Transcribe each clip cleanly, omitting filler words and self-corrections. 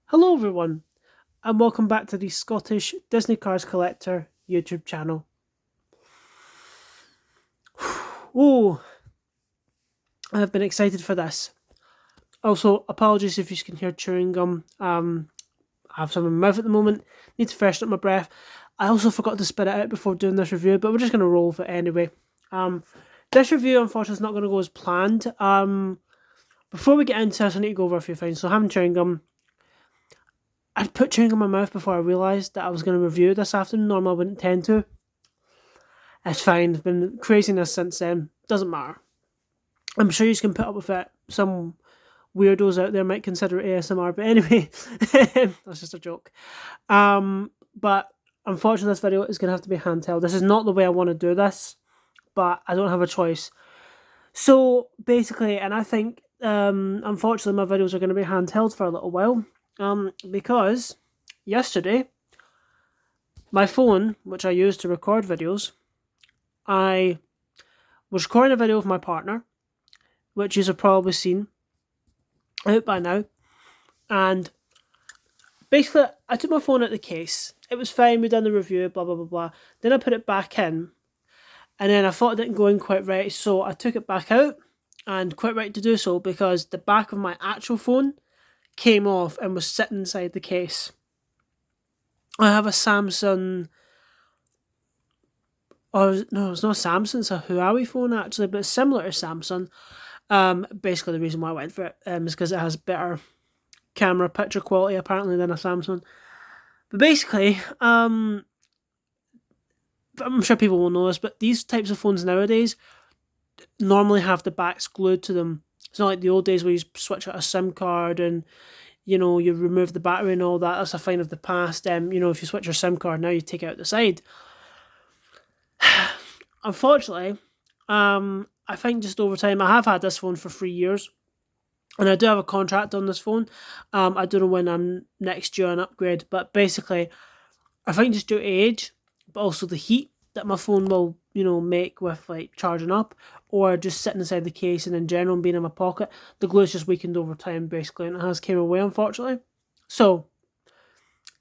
Hello, everyone, and welcome back to the Scottish Disney Cars Collector YouTube channel. Oh, I have been excited for this. Also, apologies if you can hear chewing gum. I have some in my mouth at the moment. Need to freshen up my breath. I also forgot to spit it out before doing this review, but we're just going to roll with it anyway. This review, unfortunately, is not going to go as planned. Before we get into this, I need to go over a few things. So, having chewing gum. I'd put chewing gum in my mouth before I realised that I was going to review it this afternoon. Normally, I wouldn't tend to. It's fine. It's been craziness since then. Doesn't matter. I'm sure you can put up with it. Some weirdos out there might consider it ASMR, but anyway, that's just a joke. But unfortunately, this video is going to have to be handheld. This is not the way I want to do this, but I don't have a choice. So basically, and I think unfortunately my videos are going to be handheld for a little while, because yesterday my phone, which I use to record videos, I was recording a video with my partner, which you have probably seen out by now, and basically I took my phone out of the case. It was fine, we done the review, blah blah blah blah. Then I put it back in, and then I thought it didn't go in quite right, so I took it back out, and quite right to do so because the back of my actual phone came off and was sitting inside the case. I have a Samsung. Oh no, it's not a Samsung. It's a Huawei phone actually, but it's similar to Samsung. Basically, the reason why I went for it is because it has better camera picture quality apparently than a Samsung. But basically, I'm sure people will know this, but these types of phones nowadays normally have the backs glued to them. It's not like the old days where you switch out a SIM card and you remove the battery and all that. That's a thing of the past. If you switch your SIM card now, you take it out the side. Unfortunately, I think just over time, I have had this phone for 3 years, and I do have a contract on this phone. I don't know when I'm next due an upgrade, but basically, I think just due to age, but also the heat that my phone will, make with like charging up or just sitting inside the case and in general and being in my pocket, the glue's just weakened over time basically, and it has came away unfortunately. So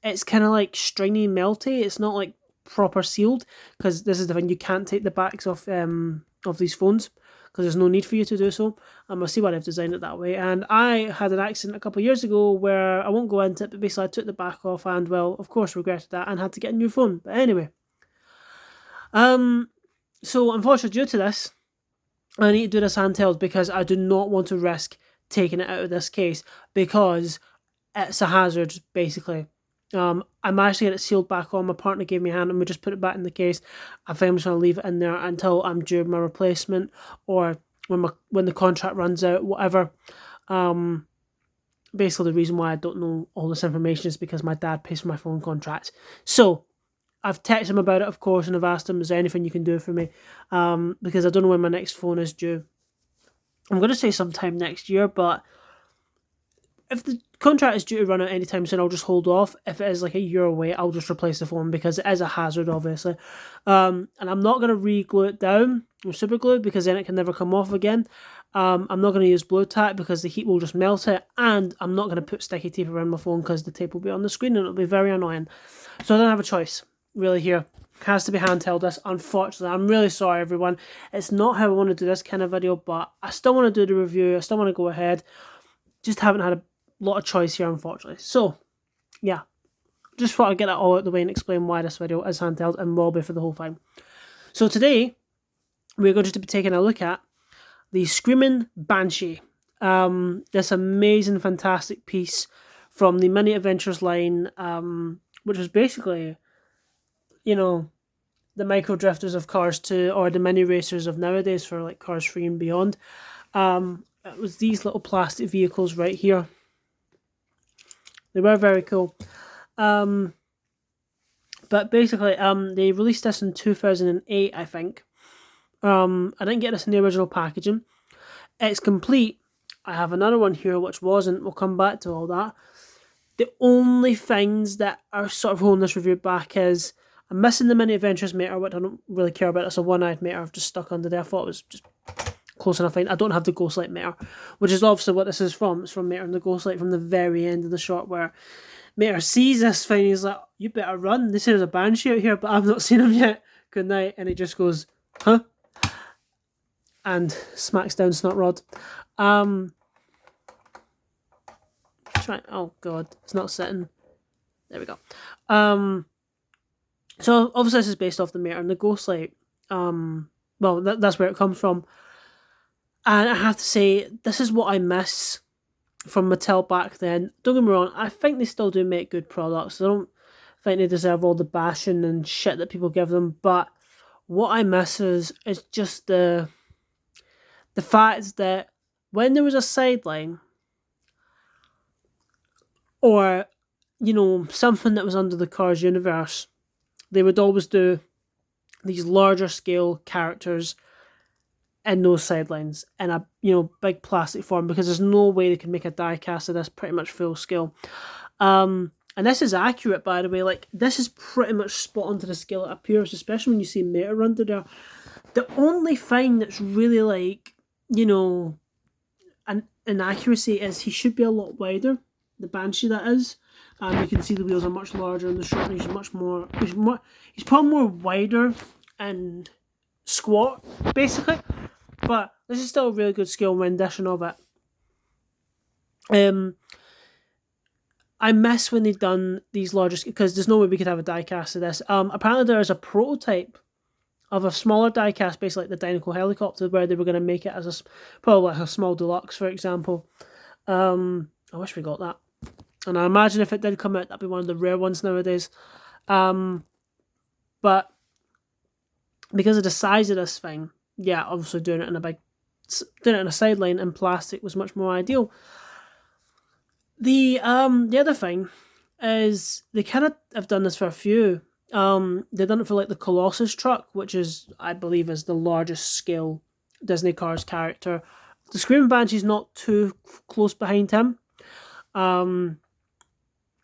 it's kind of like stringy, melty. It's not like proper sealed because this is the thing, you can't take the backs off of these phones because there's no need for you to do so. I see why they've designed it that way. And I had an accident a couple of years ago where I won't go into it, but basically I took the back off and, well, of course, regretted that and had to get a new phone. But anyway, so unfortunately, due to this, I need to do this handheld because I do not want to risk taking it out of this case because it's a hazard, basically. I managed to get it sealed back on. My partner gave me a hand and we just put it back in the case. I think I'm just going to leave it in there until I'm due my replacement or when the contract runs out, whatever. Basically, the reason why I don't know all this information is because my dad pays for my phone contract. So I've texted him about it, of course, and I've asked him, is there anything you can do for me? Because I don't know when my next phone is due. I'm going to say sometime next year, but if the contract is due to run out anytime soon, I'll just hold off. If it is like a year away, I'll just replace the phone because it is a hazard, obviously. And I'm not going to re-glue it down with super glue because then it can never come off again. I'm not going to use blue tack because the heat will just melt it. And I'm not going to put sticky tape around my phone because the tape will be on the screen and it'll be very annoying. So I don't have a choice, really, here. It has to be handheld, this, unfortunately. I'm really sorry, everyone. It's not how I want to do this kind of video, but I still want to do the review. I still want to go ahead. Just haven't had a lot of choice here, unfortunately. So, yeah. Just thought I'd get that all out of the way and explain why this video is handheld and will be for the whole time. So today, we're going to be taking a look at the Screamin Banshee. This amazing, fantastic piece from the Mini Adventures line, which was basically, the micro drifters of Cars 2 or the mini racers of nowadays for like Cars 3 and beyond. It was these little plastic vehicles right here. They were very cool. But basically, they released this in 2008, I think. I didn't get this in the original packaging. It's complete. I have another one here which wasn't. We'll come back to all that. The only things that are sort of holding this review back is I'm missing the Mini Adventures meter, which I don't really care about. It's a one-eyed meter I've just stuck under there. I thought it was just close enough line. I don't have the Ghostlight meter, which is obviously what this is from. It's from Mater and the Ghostlight from the very end of the shot where Mater sees this thing. He's like, "You better run." They say there's a Banshee out here, but I've not seen him yet. Good night. And he just goes, "Huh?" and smacks down Snotrod. Oh god, it's not sitting. There we go. So obviously this is based off the Mater and the Ghostlight. Well, that's where it comes from. And I have to say, this is what I miss from Mattel back then. Don't get me wrong, I think they still do make good products. I don't think they deserve all the bashing and shit that people give them. But what I miss is just the fact that when there was a sideline or, something that was under the Cars universe, they would always do these larger scale characters in those sidelines in a big plastic form, because there's no way they can make a die cast of this pretty much full scale. And this is accurate, by the way. Like, this is pretty much spot on to the scale it appears, especially when you see Mater under there. The only thing that's really like, an inaccuracy is he should be a lot wider. The Banshee, that is. You can see the wheels are much larger in the shot. He's he's probably more wider and squat, basically. But this is still a really good scale rendition of it. I miss when they've done these larger, because there's no way we could have a diecast of this. Apparently there is a prototype of a smaller diecast, basically like the Dinoco helicopter, where they were going to make it as probably like a small deluxe, for example. I wish we got that. And I imagine if it did come out, that'd be one of the rare ones nowadays. But because of the size of this thing, yeah, obviously doing it in a sideline in plastic was much more ideal. The other thing is they kind of have done this for a few. They've done it for like the Colossus truck, which is, I believe, is the largest scale Disney Cars character. The Screamin' Banshee's not too close behind him.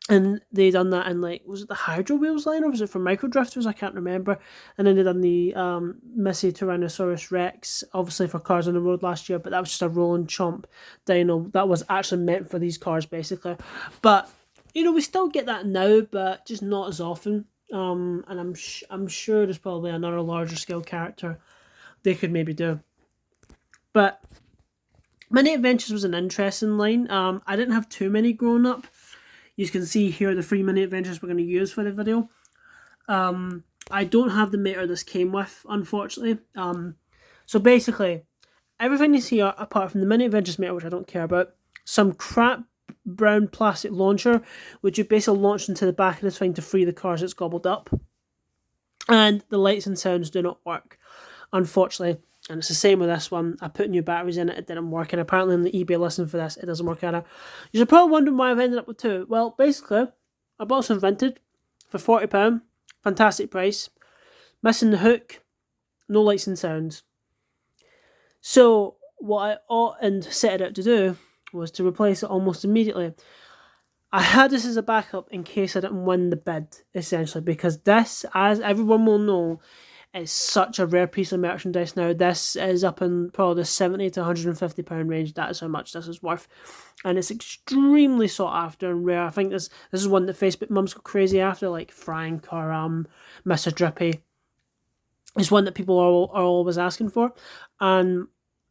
And they done that in, like, was it the Hydro Wheels line, or was it for Micro Drifters? I can't remember. And then they done the Missy Tyrannosaurus Rex, obviously for Cars on the Road last year, but that was just a rolling chomp dino that was actually meant for these cars, basically. But we still get that now, but just not as often. And I'm sure there's probably another larger scale character they could maybe do. But Mini Adventures was an interesting line. I didn't have too many growing up. You can see here the 3 Mini Adventures we're going to use for the video. I don't have the Mater this came with, unfortunately. So basically, everything is here apart from the Mini Adventures Mater, which I don't care about. Some crap brown plastic launcher, which you basically launch into the back of this thing to free the cars it's gobbled up. And the lights and sounds do not work, unfortunately. And it's the same with this one. I put new batteries in it, it didn't work. And apparently in the eBay listing for this, it doesn't work either. You're probably wondering why I've ended up with 2. Well, basically, I bought some vintage for £40. Fantastic price. Missing the hook. No lights and sounds. So what I ought and set it out to do was to replace it almost immediately. I had this as a backup in case I didn't win the bid, essentially, because this, as everyone will know, is such a rare piece of merchandise now. This is up in probably the £70 to £150 range. That is how much this is worth. And it's extremely sought after and rare. I think this is one that Facebook mums go crazy after, like Frank or Mr. Drippy. It's one that people are always asking for. And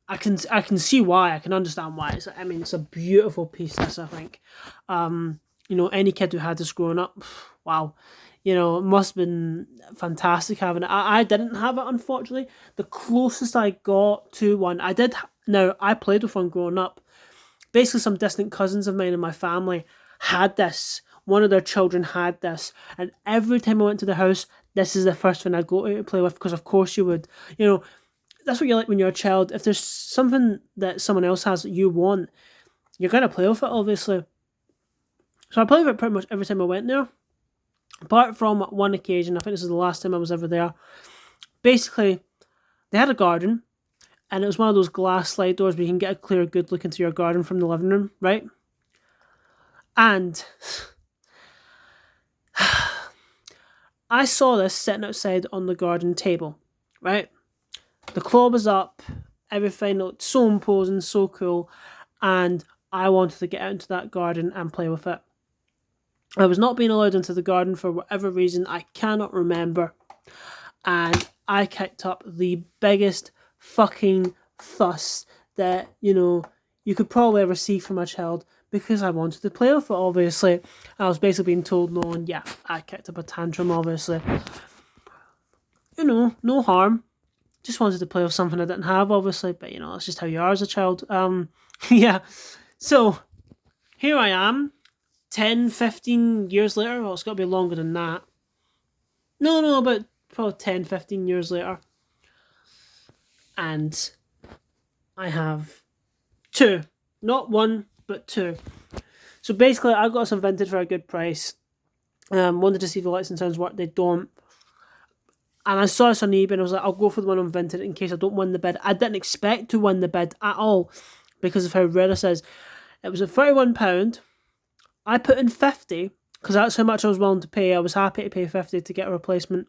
I can see why. I can understand why. It's a beautiful piece, this, I think. Any kid who had this growing up, wow. It must have been fantastic having it. I didn't have it, unfortunately. The closest I got to one, I played with one growing up. Basically, some distant cousins of mine in my family had this. One of their children had this. And every time I went to the house, this is the first thing I'd go to play with, because of course you would. That's what you're like when you're a child. If there's something that someone else has that you want, you're going to play with it, obviously. So I played with it pretty much every time I went there. Apart from one occasion, I think this is the last time I was ever there. Basically, they had a garden, and it was one of those glass slide doors where you can get a clear, good look into your garden from the living room, right? And I saw this sitting outside on the garden table, right? The claw was up, everything. It looked so imposing, so cool, and I wanted to get out into that garden and play with it. I was not being allowed into the garden for whatever reason, I cannot remember, and I kicked up the biggest fucking fuss that, you could probably ever see from a child, because I wanted to play with it, obviously. I was basically being told no, and yeah, I kicked up a tantrum, obviously. No harm. Just wanted to play with something I didn't have, obviously, but that's just how you are as a child. Yeah. So, here I am, 10, 15 years later. Well, it's got to be longer than that. No, about probably 10, 15 years later. And I have two. Not one, but two. So basically, I got some vintage for a good price. Wanted to see if the lights and sounds work. They don't. And I saw this on eBay and I was like, I'll go for the one on vintage in case I don't win the bid. I didn't expect to win the bid at all because of how rare this is. It was at £31. I put in 50 because that's how much I was willing to pay. I was happy to pay 50 to get a replacement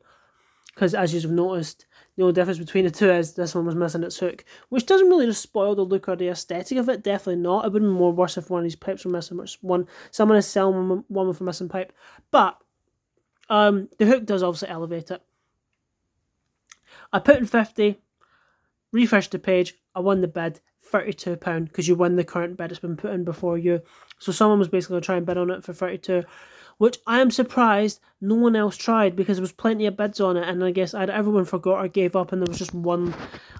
because, as you've noticed, the only difference between the two is this one was missing its hook, which doesn't really just spoil the look or the aesthetic of it. Definitely not. It would have been more worse if one of these pipes were missing, which someone is selling one with a missing pipe. But the hook does obviously elevate it. I put in 50, refreshed the page, I won the bid, £32, because you win the current bid that's been put in before you. So someone was basically going to try and bid on it for 32, which I am surprised no one else tried, because there was plenty of bids on it, and I guess everyone forgot or gave up, and there was just one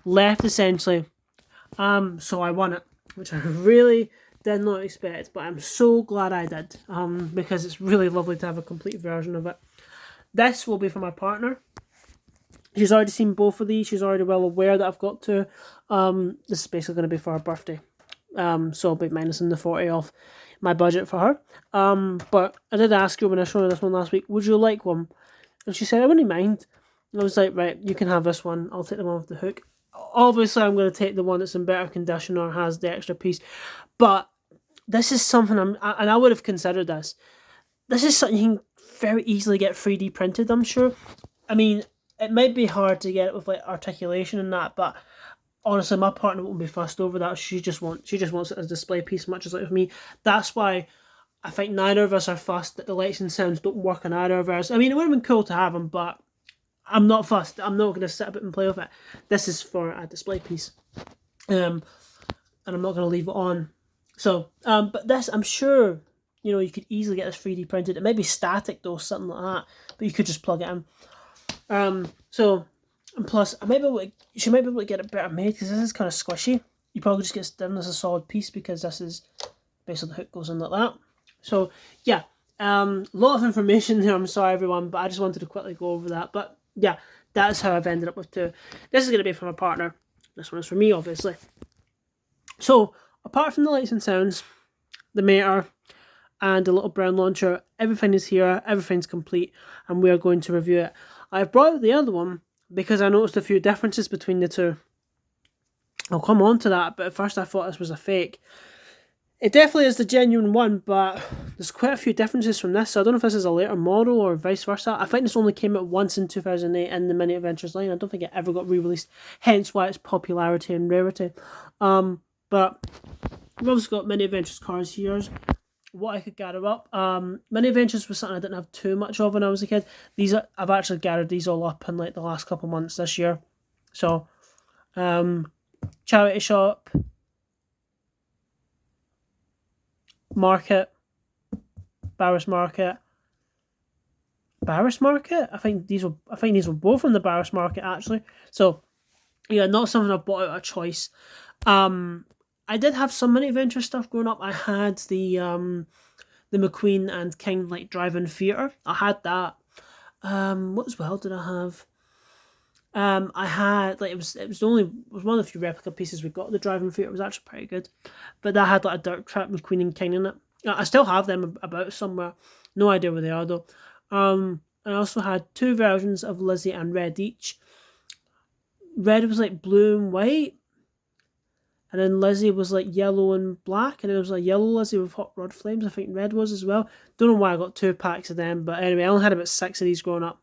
left, essentially. So I won it, which I really did not expect, but I'm so glad I did, because it's really lovely to have a complete version of it. This will be for my partner. She's already seen both of these. She's already well aware that I've got two. This is basically going to be for her birthday. So I'll be minusing the 40 off my budget for her. But I did ask her when I showed her this one last week, would you like one? And she said, I wouldn't mind. And I was like, right, you can have this one. I'll take the one with the hook. Obviously, I'm going to take the one that's in better condition or has the extra piece. But this is something and I would have considered this. This is something you can very easily get 3D printed, I'm sure. I mean, it might be hard to get it with like articulation and that, but honestly, my partner won't be fussed over that. She just wants it as a display piece, much as like with me. That's why I think neither of us are fussed that the lights and sounds don't work on either of ours. I mean, it would have been cool to have them, but I'm not fussed. I'm not going to sit a bit and play with it. This is for a display piece, and I'm not going to leave it on. So, but this, I'm sure, you could easily get this 3D printed. It might be static though, something like that, but you could just plug it in. So, and plus, she might be able to get it better made, because this is kind of squishy. You probably just get it done as a solid piece, because this is basically the hook goes in like that. So, yeah, a lot of information there, I'm sorry everyone, but I just wanted to quickly go over that. But yeah, that's how I've ended up with two. This is going to be for my partner. This one is for me, obviously. So, apart from the lights and sounds, the meter, and the little brown launcher, everything is here, everything's complete, and we are going to review it. I've brought out the other one because I noticed a few differences between the two. I'll come on to that, but at first I thought this was a fake. It definitely is the genuine one, but there's quite a few differences from this, so I don't know if this is a later model or vice versa. I think this only came out once in 2008 in the Mini Adventures line. I don't think it ever got re-released, hence why its popularity and rarity. But we've also got Mini Adventures cars here. What I could gather up. Mini Adventures was something I didn't have too much of when I was a kid. I've actually gathered these all up in like the last couple months this year. So, charity shop, market, Barris Market. Barris Market? I think these were both from the Barris Market actually. So, yeah, not something I bought out of choice. I did have some Mini Adventure stuff growing up. I had the McQueen and King like drive-in theatre. I had that. What as well did I have? I had like it was one of the few replica pieces we got. The drive-in theatre was actually pretty good, but that had like a dirt trap McQueen and King in it. I still have them about somewhere. No idea where they are though. I also had two versions of Lizzie and Red each. Red was like blue and white. And then Lizzie was like yellow and black, and it was like yellow Lizzie with hot rod flames. I think red was as well. Don't know why I got 2 packs of them, but anyway, I only had about 6 of these growing up.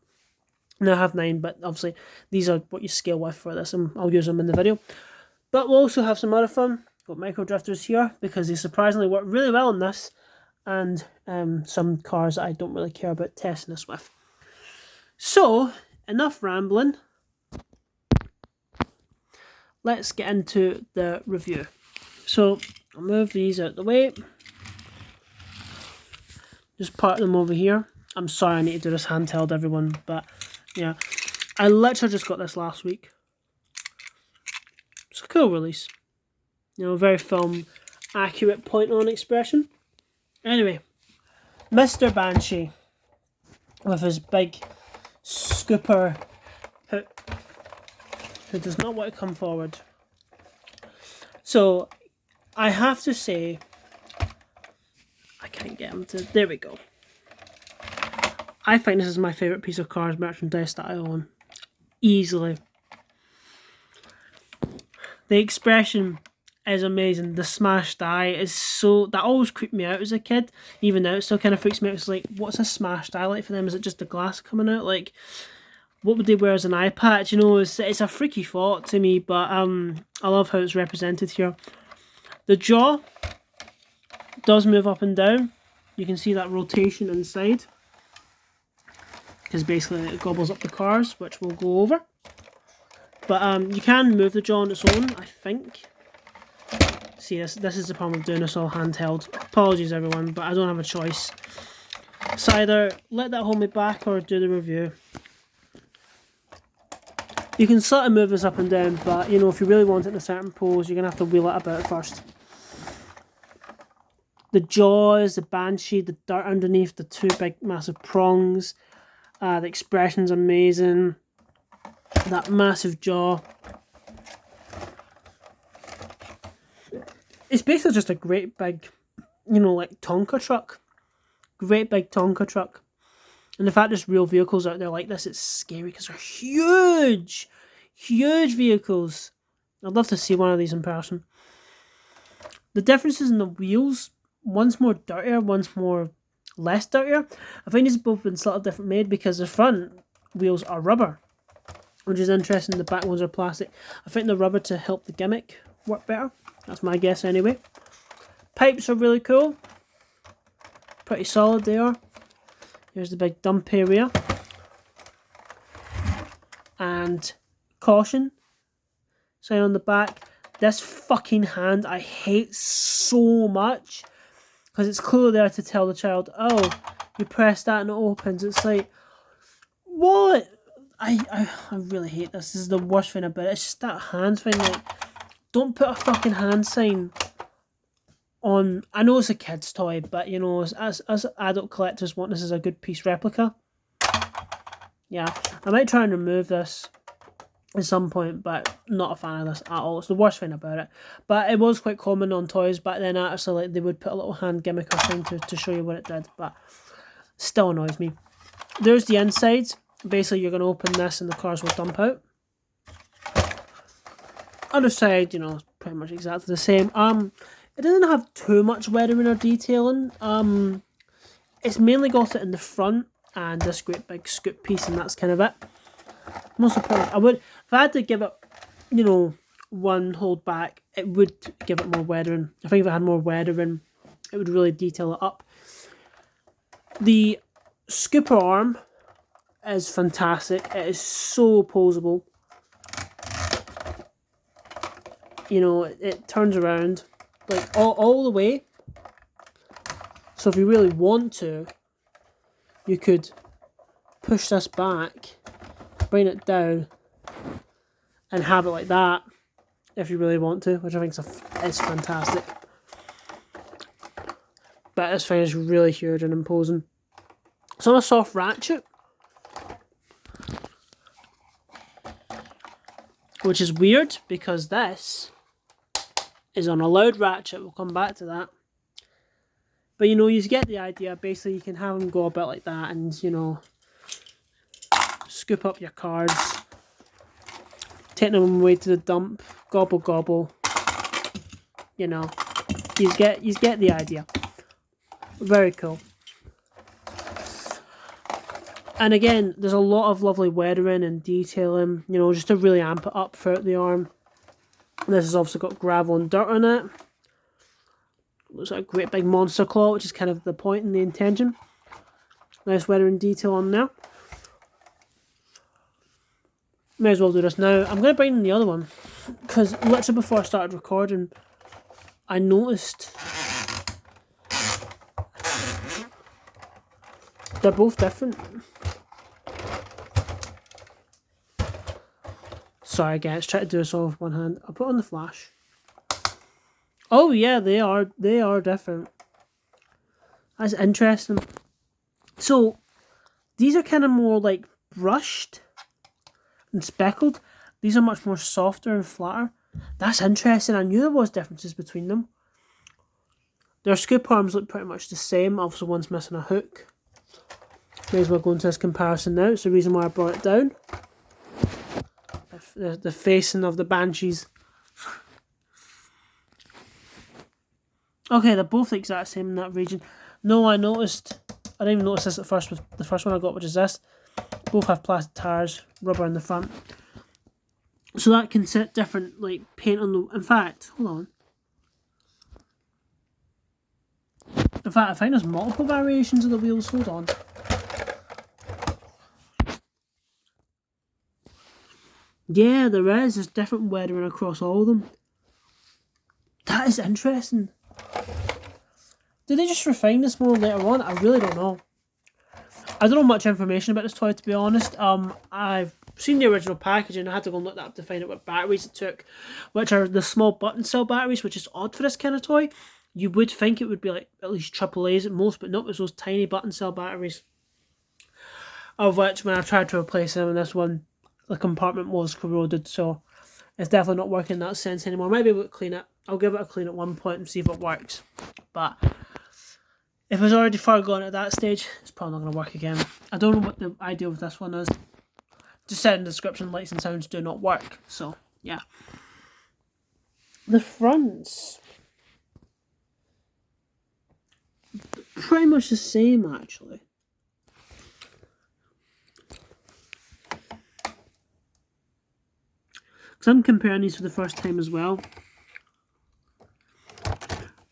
Now I have 9, but obviously these are what you scale with for this, and I'll use them in the video. But we'll also have some other fun. Got micro drifters here because they surprisingly work really well on this, and some cars that I don't really care about testing this with. So, enough rambling. Let's get into the review. So, I'll move these out the way. Just park them over here. I'm sorry I need to do this handheld, everyone, but yeah. I literally just got this last week. It's a cool release. You know, very film accurate point on expression. Anyway, Mr. Banshee with his big scooper who does not want to come forward. So, I have to say, I can't get him to, there we go. I think this is my favourite piece of Cars merchandise that I own. Easily. The expression is amazing. The smashed eye is so, that always creeped me out as a kid. Even now it still kind of freaks me out. It's like, what's a smashed eye like for them? Is it just the glass coming out? Like, what would they wear as an eye patch? You know, it's a freaky thought to me, but I love how it's represented here. The jaw does move up and down. You can see that rotation inside, because basically it gobbles up the cars, which we'll go over. But you can move the jaw on its own, I think. See, this is the problem of doing this all handheld. Apologies everyone, but I don't have a choice. So either let that hold me back or do the review. You can sort of move this up and down, but you know, if you really want it in a certain pose, you're going to have to wheel it about first. The jaws, the Banshee, the dirt underneath, the two big massive prongs. The expression's amazing. That massive jaw. It's basically just a great big, you know, like Tonka truck. Great big Tonka truck. And the fact there's real vehicles out there like this, it's scary because they're huge. Huge vehicles. I'd love to see one of these in person. The differences in the wheels, one's more dirtier, one's more less dirtier. I think these have both been slightly different made because the front wheels are rubber, which is interesting. The back ones are plastic. I think the rubber to help the gimmick work better. That's my guess anyway. Pipes are really cool. Pretty solid they are. Here's the big dump area. And caution sign on the back. This fucking hand I hate so much because it's clearly there to tell the child, oh, you press that and it opens. It's like, what? I really hate this. This is the worst thing about it. It's just that hand thing. Like, don't put a fucking hand sign on. I know it's a kid's toy, but you know, as adult collectors want this as a good piece replica. Yeah, I might try and remove this at some point, but not a fan of this at all. It's the worst thing about it. But it was quite common on toys back then, actually. Like, they would put a little hand gimmick or thing to show you what it did, but still annoys me. There's the inside. Basically, you're going to open this and the cars will dump out. Other side, you know, pretty much exactly the same. It doesn't have too much weathering or detailing. It's mainly got it in the front and this great big scoop piece, and that's kind of it. Most important, I would, if I had to give it, you know, one hold back, it would give it more weathering. I think if it had more weathering, it would really detail it up. The scooper arm is fantastic. It is so posable. You know, it turns around like all the way. So if you really want to, you could push this back, bring it down, and have it like that if you really want to, which I think is fantastic. But this thing is really huge and imposing. It's on a soft ratchet, which is weird because this is on a loud ratchet. We'll come back to that. But you know, you get the idea. Basically, you can have them go a bit like that and, you know, scoop up your cards, take them away to the dump, gobble gobble. You know, you get the idea. Very cool. And again, there's a lot of lovely weathering and detailing, you know, just to really amp it up throughout the arm. This has also got gravel and dirt on it. Looks like a great big monster claw, which is kind of the point and the intention. Nice weathering detail on there. May as well do this now. I'm going to bring in the other one, because literally before I started recording, I noticed they're both different. Sorry guys, try to do this all with one hand. I'll put on the flash. Oh yeah, they are different. That's interesting. So these are kind of more like brushed and speckled. These are much more softer and flatter. That's interesting. I knew there was differences between them. Their scoop arms look pretty much the same. Obviously one's missing a hook. May as well go into this comparison now. It's the reason why I brought it down. The facing of the Banshees. Okay, they're both the exact same in that region. No, I didn't even notice this at first with the first one I got, which is this. Both have plastic tires, rubber in the front. So that can set different like paint on the... In fact, hold on. In fact, I think there's multiple variations of the wheels. Hold on. Yeah, there is. There's different weathering across all of them. That is interesting. Did they just refine this more later on? I really don't know. I don't know much information about this toy, to be honest. I've seen the original packaging. I had to go and look that up to find out what batteries it took, which are the small button cell batteries, which is odd for this kind of toy. You would think it would be like at least AAA's at most, but no, it's those tiny button cell batteries. Of which, when I tried to replace them in this one, the compartment was corroded, so it's definitely not working in that sense anymore. Maybe we'll clean it. I'll give it a clean at one point and see if it works. But if it's already far gone at that stage, it's probably not going to work again. I don't know what the idea with this one is. Just said in the description, lights and sounds do not work. So, yeah. The fronts, pretty much the same, actually. Because I'm comparing these for the first time as well.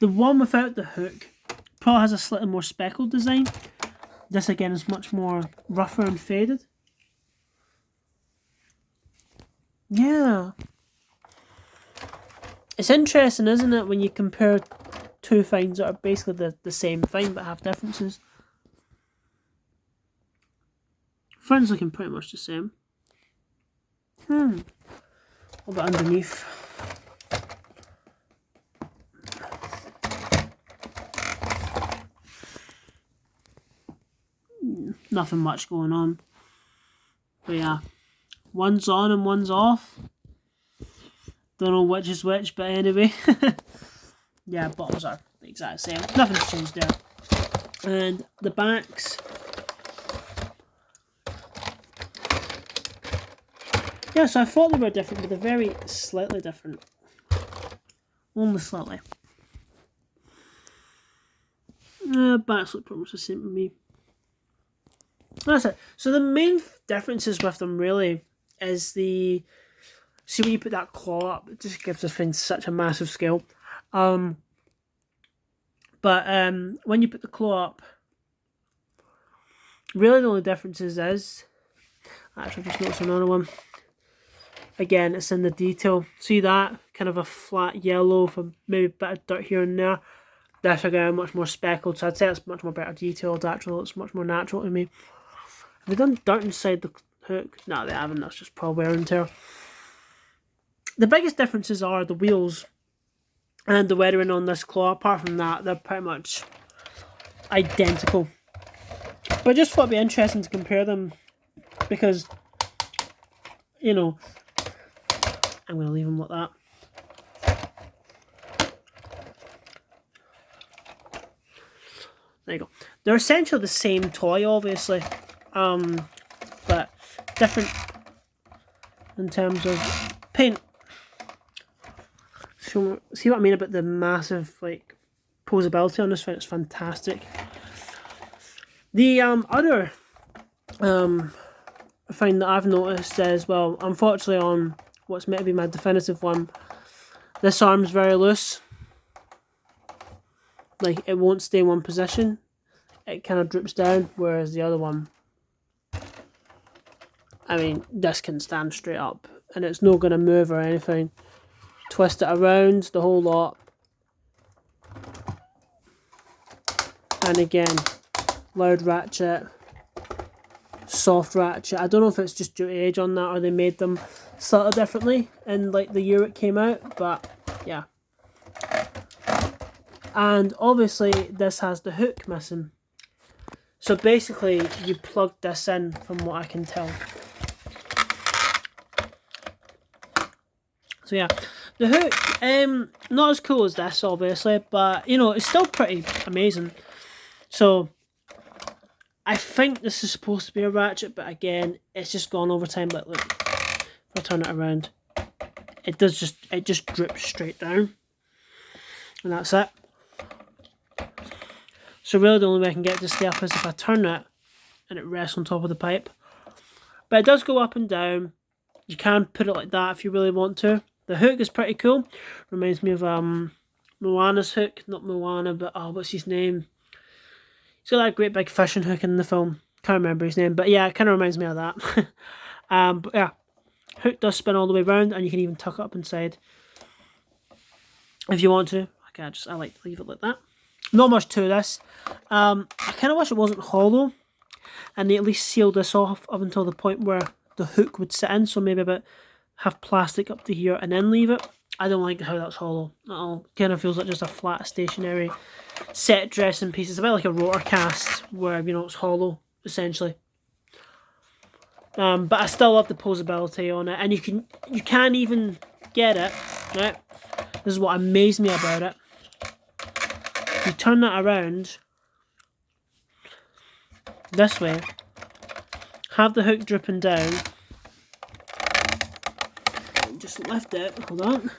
The one without the hook probably has a slightly more speckled design. This again is much more rougher and faded. Yeah. It's interesting, isn't it, when you compare two things that are basically the same thing but have differences. Front's looking pretty much the same. A bit underneath. Nothing much going on. But yeah, one's on and one's off. Don't know which is which, but anyway. Yeah, bottles are the exact same. Nothing's changed there. And the backs. Yeah, so I thought they were different, but they're very slightly different. Only slightly. Backs look pretty much the same to me. That's it. So the main differences with them really is the... See when you put that claw up, it just gives the thing such a massive scale. But when you put the claw up, really the only differences is... Actually, I just noticed another one. Again, it's in the detail. See that? Kind of a flat yellow for maybe a bit of dirt here and there. This again, much more speckled. So I'd say it's much more better detailed actually. It's much more natural to me. Have they done dirt inside the hook? No, they haven't. That's just probably wear and tear. The biggest differences are the wheels and the weathering on this claw. Apart from that, they're pretty much identical. But I just thought it'd be interesting to compare them because, you know, I'm going to leave them like that. There you go. They're essentially the same toy, obviously, but different in terms of paint. So, see what I mean about the massive like posability on this thing? It's fantastic. The other thing that I've noticed is, well, unfortunately on what's meant to be my definitive one, This arm's very loose. Like, it won't stay in one position. It kind of droops down, whereas the other one, I mean, this can stand straight up, and it's not going to move or anything. Twist it around, the whole lot. And again, loud ratchet, soft ratchet. I don't know if it's just due to age on that, or they made them slightly differently in like the year it came out, but yeah. And obviously this has the hook missing. So basically you plug this in, from what I can tell. So yeah, the hook, not as cool as this obviously, but you know, it's still pretty amazing. So I think this is supposed to be a ratchet, but again, it's just gone over time. But look, if I turn it around, it just drips straight down, and that's it. So really the only way I can get it to stay up is if I turn it and it rests on top of the pipe. But it does go up and down. You can put it like that if you really want to. The hook is pretty cool. Reminds me of Moana's hook. Not Moana, but what's his name? He's got that great big fishing hook in the film. Can't remember his name, but yeah, it kind of reminds me of that. But yeah, hook does spin all the way around, and you can even tuck it up inside if you want to. I like to leave it like that. Not much to this. I kind of wish it wasn't hollow, and they at least sealed this off up until the point where the hook would sit in. So maybe about have plastic up to here and then leave it. I don't like how that's hollow at all. Kind of feels like just a flat stationary set dressing piece. It's a bit like a rotor cast where, you know, it's hollow essentially. But I still love the posability on it, and you can even get it, right? This is what amazed me about it. You turn that around this way, have the hook dripping down, and just lift it, hold on.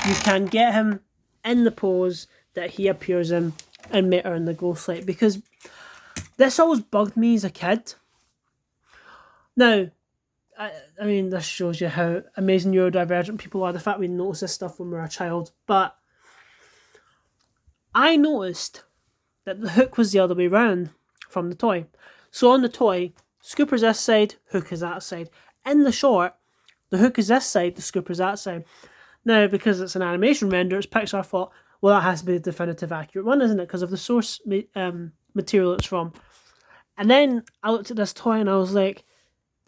You can get him in the pose that he appears in Mater in the Ghost Light, because this always bugged me as a kid. Now, I mean, this shows you how amazing neurodivergent people are, the fact we notice this stuff when we're a child, but I noticed that the hook was the other way around from the toy. So on the toy, Scooper's this side, hook is that side. In the short, the hook is this side, the Scooper's that side. Now, because it's an animation render, it's Pixar thought, well, that has to be the definitive accurate one, isn't it? Because of the source material it's from. And then I looked at this toy and I was like,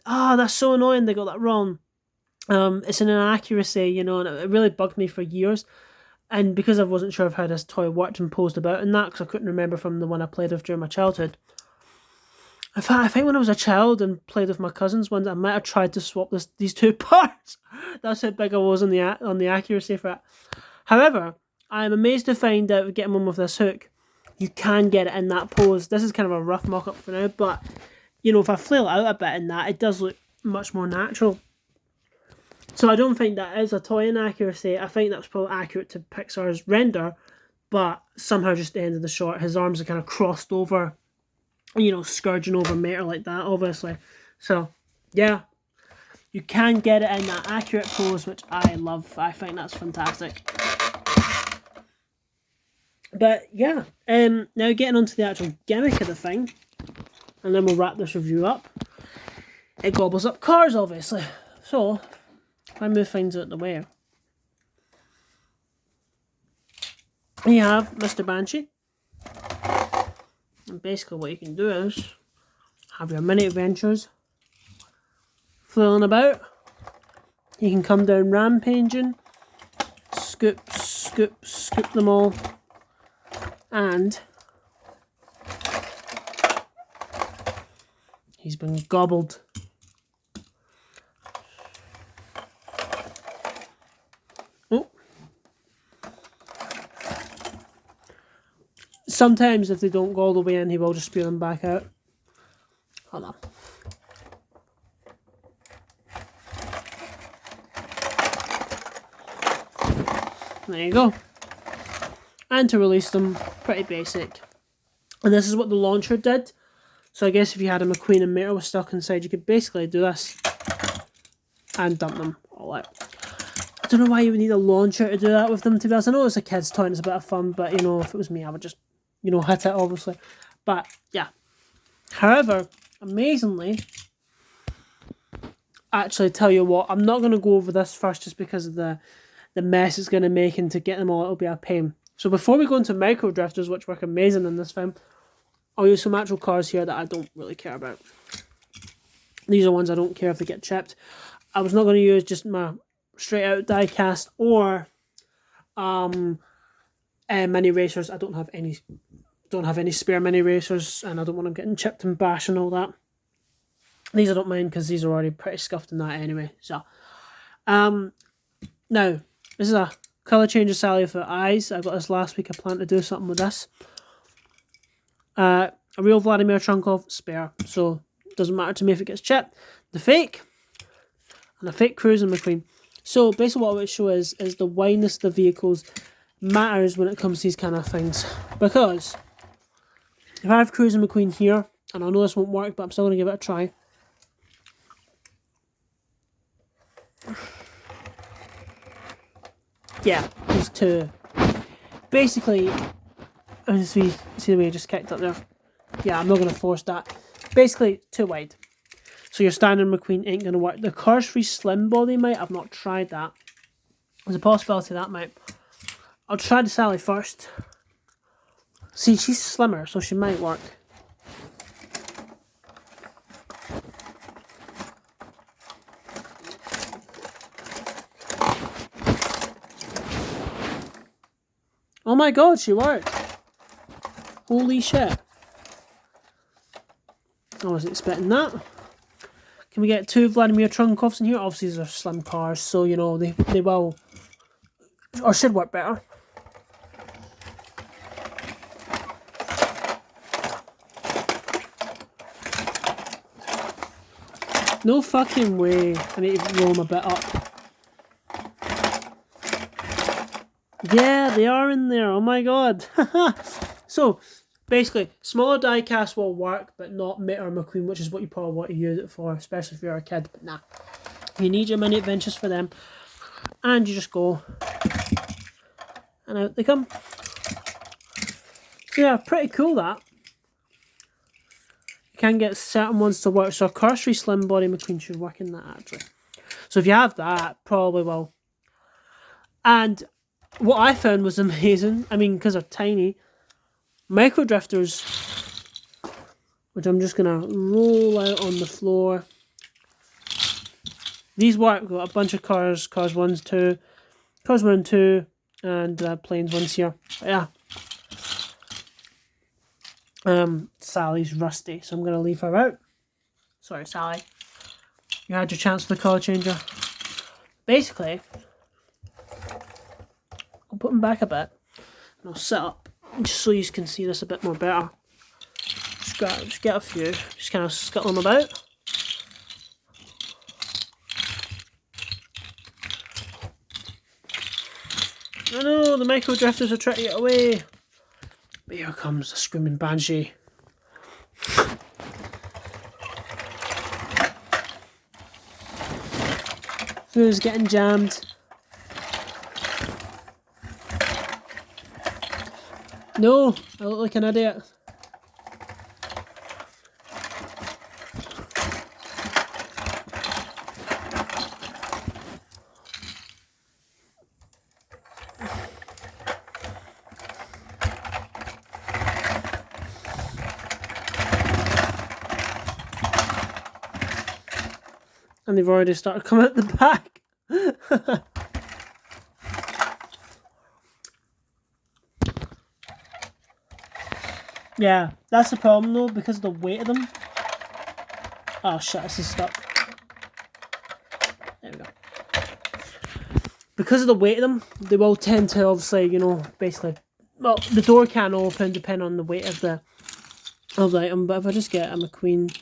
that's so annoying they got that wrong. It's an inaccuracy, you know, and it really bugged me for years. And because I wasn't sure of how this toy worked and posed about in that, because I couldn't remember from the one I played with during my childhood. In fact, I think when I was a child and played with my cousins once, I might have tried to swap these two parts. That's how big I was on the accuracy for it. However, I'm amazed to find out, getting one with this hook, you can get it in that pose. This is kind of a rough mock-up for now, but, you know, if I flail it out a bit in that, it does look much more natural. So I don't think that is a toy inaccuracy. I think that's probably accurate to Pixar's render, but somehow just the end of the shot, his arms are kind of crossed over, you know, scourging over Mater like that, obviously. So, yeah, you can get it in that accurate pose, which I love. I think that's fantastic. But, yeah, now getting onto the actual gimmick of the thing, and then we'll wrap this review up. It gobbles up cars, obviously. So, if I move things out of the way, you have Mr. Banshee. And basically what you can do is have your mini adventures flailing about. You can come down rampaging, scoop them all, and he's been gobbled. Oh. Sometimes if they don't go all the way in, he will just spew them back out. Hold on. There you go. And to release them, pretty basic. And this is what the launcher did. So I guess if you had a McQueen and Mater was stuck inside, you could basically do this and dump them all out. don't know why you would need a launcher to do that with them, to be honest. I know it's a kid's toy and it's a bit of fun, but, you know, if it was me, I would just, you know, hit it, obviously. But, yeah. However, amazingly, actually, tell you what, I'm not going to go over this first just because of the mess it's going to make, and to get them all, it'll be a pain. So before we go into micro drifters, which work amazing in this film, I'll use some actual cars here that I don't really care about. These are ones I don't care if they get chipped. I was not going to use just my straight out die cast or mini racers. I don't have any spare mini racers, and I don't want them getting chipped and bashed and all that. These I don't mind because these are already pretty scuffed in that anyway. So, now this is a colour changer Sally for eyes. I got this last week. I plan to do something with this. A real Vladimir Trunkov spare, so it doesn't matter to me if it gets chipped. The fake, and a fake Cruising McQueen. So basically what I want to show is the wideness of the vehicles matters when it comes to these kind of things. Because if I have Cruising McQueen here, and I know this won't work, but I'm still going to give it a try. Yeah, these two. Basically, see the way I just kicked up there? Yeah, I'm not going to force that. Basically, too wide. So your standard McQueen ain't going to work. The Cars Free Slim Body might. I've not tried that. There's a possibility that might. I'll try the Sally first. See, she's slimmer, so she might work. Oh my god, she worked! Holy shit. I wasn't expecting that. Can we get 2 Vladimir Trunkovs in here? Obviously these are slim cars, so you know they will, or should work better. No fucking way. I need to roll them a bit up. Yeah, they are in there. Oh my god. So, basically, smaller die cast will work, but not Mitt or McQueen, which is what you probably want to use it for, especially if you're a kid. But nah. You need your mini adventures for them. And you just go. And out they come. So yeah, pretty cool that. You can get certain ones to work. So Cars Free Slim Body McQueen should work in that actually. So if you have that, probably will. And what I found was amazing, I mean, because they're tiny, micro drifters, which I'm just going to roll out on the floor. These work. We've got a bunch of cars 1, 2, cars 1 and 2, and planes ones here. But yeah. Sally's rusty, so I'm going to leave her out. Sorry, Sally. You had your chance for the colour changer. Basically, I'll put them back a bit, and I'll set up, just so you can see this a bit more better. Just get a few, just kind of scuttle them about. I know, the micro drifters are trying to get away. But here comes the Screamin Banshee. Who's getting jammed? No, I look like an idiot. And they've already started coming out the back. Yeah, that's the problem though, because of the weight of them. Oh shit, this is stuck. There we go. Because of the weight of them, they will tend to obviously, you know, basically, well, the door can open depending on the weight of the item. But if I just get a McQueen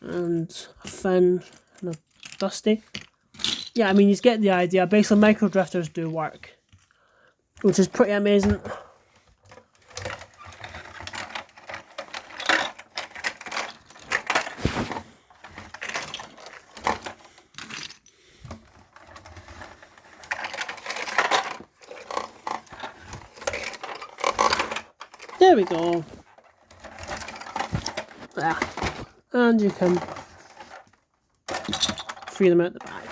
and a Finn and a Dusty, yeah, I mean, you get the idea. Basically, micro drifters do work, which is pretty amazing. There we go. There. And you can free them out the bag.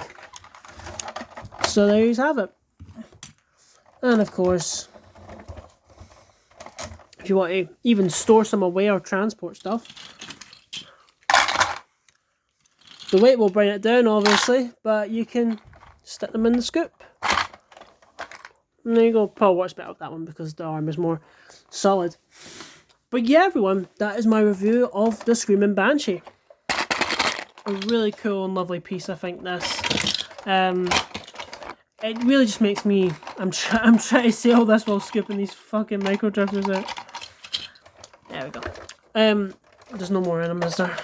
So there you have it. And of course, if you want to even store some away or transport stuff, the weight will bring it down obviously, but you can stick them in the scoop. And there you go. Probably works better with that one because the arm is more solid. But yeah, everyone, that is my review of the Screamin Banshee. A really cool and lovely piece, I think, this. It really just makes me... I'm trying to say all this while scooping these fucking micro drifters out. There we go. There's no more in them, is there?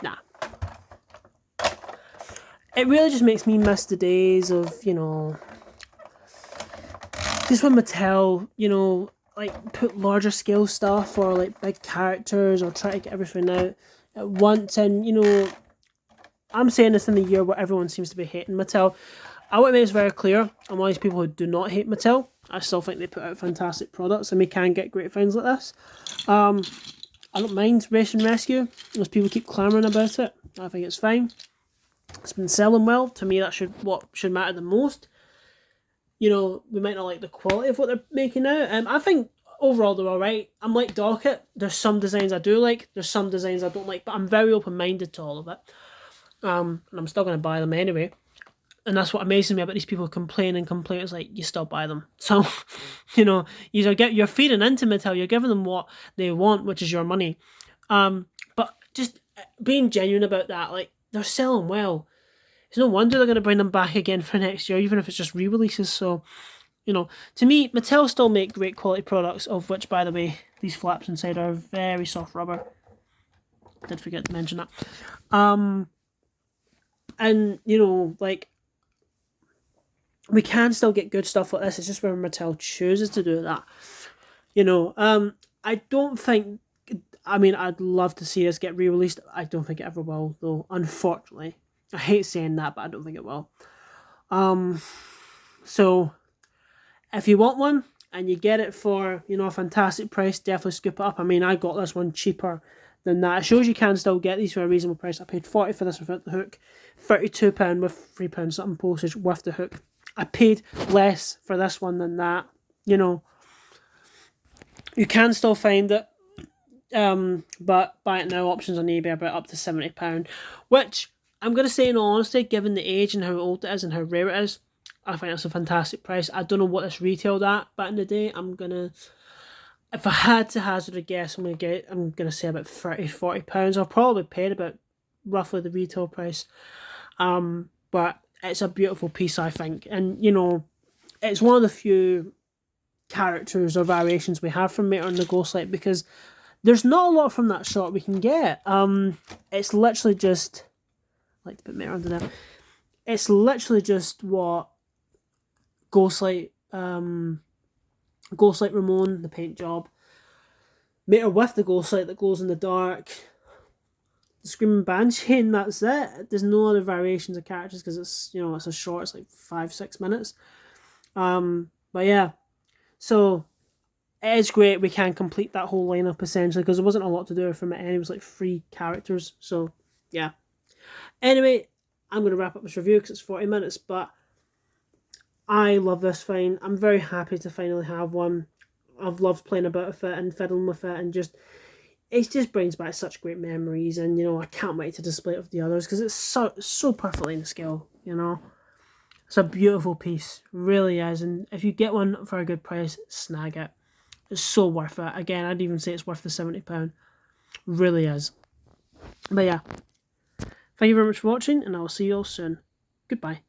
Nah. It really just makes me miss the days of, you know... Just when Mattel, you know, like, put larger scale stuff or, like, big characters or try to get everything out at once. And, you know, I'm saying this in the year where everyone seems to be hating Mattel. I want to make this very clear. I'm one of these people who do not hate Mattel. I still think they put out fantastic products and we can get great things like this. I don't mind Race and Rescue. Those people keep clamouring about it. I think it's fine. It's been selling well. To me, that what should matter the most. You know, we might not like the quality of what they're making now. I think overall they're alright. I'm like Docket. There's some designs I do like. There's some designs I don't like. But I'm very open-minded to all of it. And I'm still going to buy them anyway. And that's what amazes me about these people who complain. It's like, you still buy them. So, you know, you're feeding into Mattel. You're giving them what they want, which is your money. But just being genuine about that, like, they're selling well. It's no wonder they're going to bring them back again for next year, even if it's just re-releases. So, you know, to me, Mattel still make great quality products, of which, by the way, these flaps inside are very soft rubber. Did forget to mention that. And, you know, like, we can still get good stuff like this. It's just where Mattel chooses to do that. You know, I don't think... I mean, I'd love to see this get re-released. I don't think it ever will, though, unfortunately. I hate saying that, but I don't think it will. So, if you want one, and you get it for, you know, a fantastic price, definitely scoop it up. I mean, I got this one cheaper than that. It shows you can still get these for a reasonable price. I paid £40 for this without the hook, £32 with £3 something postage with the hook. I paid less for this one than that. You know, you can still find it. But buy it now, options on eBay are about up to £70, which I'm going to say in all honesty, given the age and how old it is and how rare it is, I think that's a fantastic price. I don't know what this retailed at back in the day. If I had to hazard a guess, I'm gonna say about £30-40. I'll probably paid about roughly the retail price. But it's a beautiful piece, I think. And, you know, it's one of the few characters or variations we have from Mater and the Ghostlight, because there's not a lot from that shot we can get. It's literally just... I like to put Mater under there. It's literally just what Ghostlight Ramon, the paint job, Mater with the Ghostlight that glows in the dark, the Screamin Banshee, and that's it. There's no other variations of characters because it's, you know, it's a short, it's like 5-6 minutes. But yeah, so it is great. We can complete that whole lineup essentially because there wasn't a lot to do from it, and it was like 3 characters. So yeah. Anyway, I'm going to wrap up this review because it's 40 minutes, but I love this thing. I'm very happy to finally have one. I've loved playing about with it and fiddling with it, and it just brings back such great memories, and, you know, I can't wait to display it with the others because it's so perfectly in scale, you know. It's a beautiful piece, really is, and if you get one for a good price, snag it. It's so worth it. Again, I'd even say it's worth the £70. Really is. But yeah, thank you very much for watching, and I will see you all soon. Goodbye.